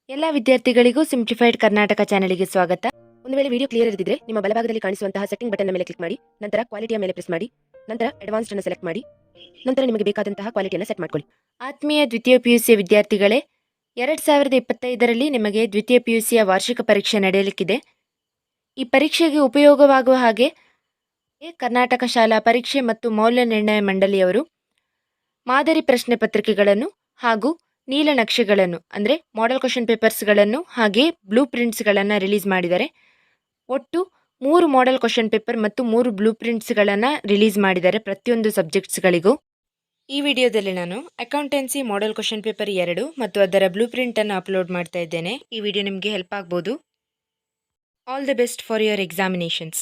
ಎಲ್ಲ ವಿದ್ಯಾರ್ಥಿಗಳಿಗೂ ಸಿಂಪ್ಲಿಫೈಡ್ ಕರ್ನಾಟಕ ಚಾನೆಲ್ಗೆ ಸ್ವಾಗತ. ಒಂದು ವೇಳೆ ವಿಡಿಯೋ ಕ್ಲಿಯರ್ ಇರದಿದ್ರೆ ನಿಮ್ಮ ಬಲಭಾಗದಲ್ಲಿ ಕಾಣಿಸುವಂತಹ ಸೆಟ್ಟಿಂಗ್ ಬಟನ್ ಮೇಲೆ ಕ್ಲಿಕ್ ಮಾಡಿ, ನಂತರ ಕ್ವಾಲಿಟಿಯ ಮೇಲೆ ಪ್ರೆಸ್ ಮಾಡಿ, ನಂತರ ಅಡ್ವಾನ್ಸ್ಡ್ ಅನ್ನು ಸೆಲೆಕ್ಟ್ ಮಾಡಿ, ನಂತರ ನಿಮಗೆ ಬೇಕಾದಂತಹ ಕ್ವಾಲಿಟಿಯನ್ನು ಸೆಟ್ ಮಾಡ್ಕೊಳ್ಳಿ. ಆತ್ಮೀಯ ದ್ವಿತೀಯ ಪಿಯುಸಿ ವಿದ್ಯಾರ್ಥಿಗಳೇ, 2025ರಲ್ಲಿ ನಿಮಗೆ ದ್ವಿತೀಯ ಪಿಯುಸಿಯ ವಾರ್ಷಿಕ ಪರೀಕ್ಷೆ ನಡೆಯಲಿಕ್ಕಿದೆ. ಈ ಪರೀಕ್ಷೆಗೆ ಉಪಯೋಗವಾಗುವ ಹಾಗೆ ಕರ್ನಾಟಕ ಶಾಲಾ ಪರೀಕ್ಷೆ ಮತ್ತು ಮೌಲ್ಯ ನಿರ್ಣಯ ಮಂಡಳಿಯವರು ಮಾದರಿ ಪ್ರಶ್ನೆ ಪತ್ರಿಕೆಗಳನ್ನು ಹಾಗೂ ನೀಲನಕ್ಷೆಗಳನ್ನು ಅಂದರೆ ಮಾಡೆಲ್ ಕ್ವಶನ್ ಪೇಪರ್ಸ್ಗಳನ್ನು ಹಾಗೆ ಬ್ಲೂ ಪ್ರಿಂಟ್ಸ್ಗಳನ್ನು ರಿಲೀಸ್ ಮಾಡಿದ್ದಾರೆ. ಒಟ್ಟು 3 ಮಾಡೆಲ್ ಕ್ವಶನ್ ಪೇಪರ್ ಮತ್ತು 3 ಬ್ಲೂ ಪ್ರಿಂಟ್ಸ್ಗಳನ್ನು ರಿಲೀಸ್ ಮಾಡಿದ್ದಾರೆ ಪ್ರತಿಯೊಂದು ಸಬ್ಜೆಕ್ಟ್ಸ್ಗಳಿಗೂ. ಈ ವಿಡಿಯೋದಲ್ಲಿ ನಾನು ಅಕೌಂಟೆನ್ಸಿ ಮಾಡೆಲ್ ಕ್ವಶನ್ ಪೇಪರ್ 2 ಮತ್ತು ಅದರ ಬ್ಲೂ ಪ್ರಿಂಟನ್ನು ಅಪ್ಲೋಡ್ ಮಾಡ್ತಾ ಇದ್ದೇನೆ. ಈ ವಿಡಿಯೋ ನಿಮಗೆ ಹೆಲ್ಪ್ ಆಗ್ಬೋದು. All the best for your examinations.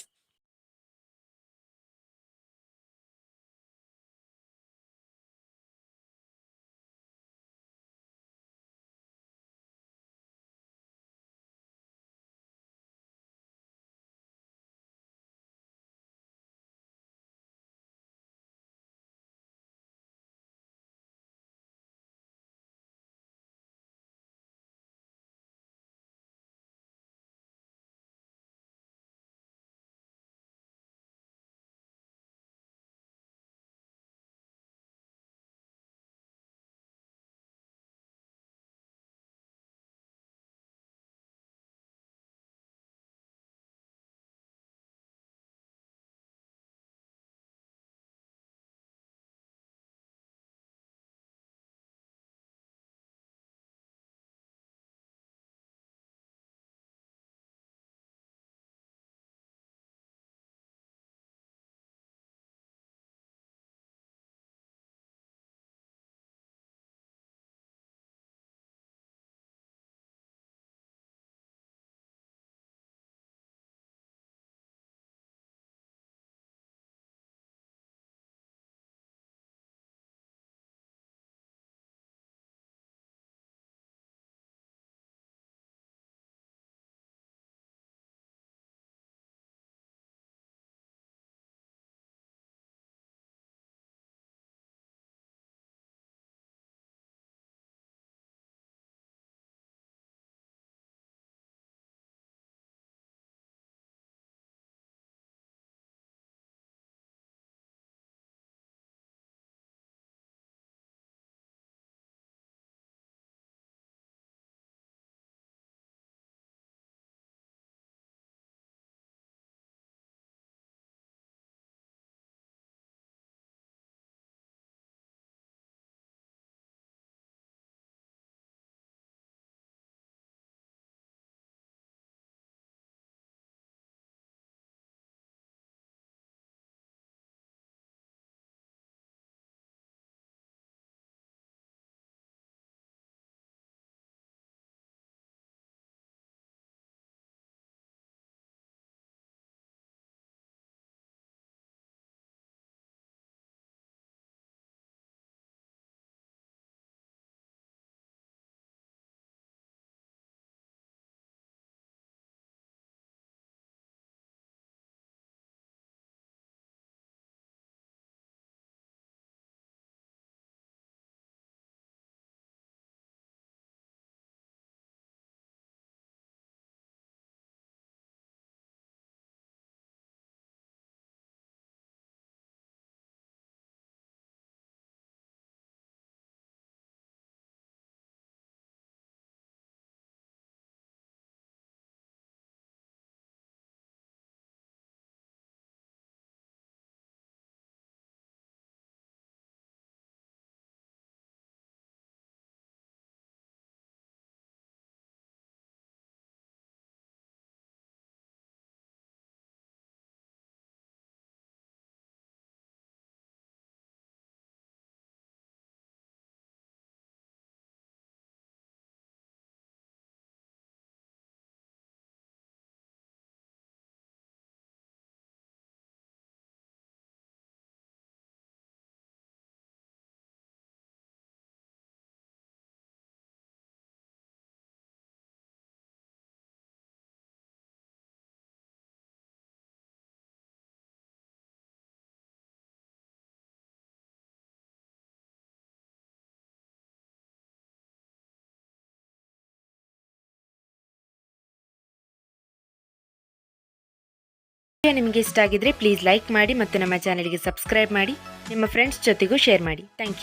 ನಿಮಗೆ ಇಷ್ಟ ಆಗಿದ್ರೆ ಪ್ಲೀಸ್ ಲೈಕ್ ಮಾಡಿ ಮತ್ತು ನಮ್ಮ ಚಾನಲ್ಗೆ ಸಬ್ಸ್ಕ್ರೈಬ್ ಮಾಡಿ, ನಿಮ್ಮ ಫ್ರೆಂಡ್ಸ್ ಜೊತೆಗೂ ಶೇರ್ ಮಾಡಿ. Thank you.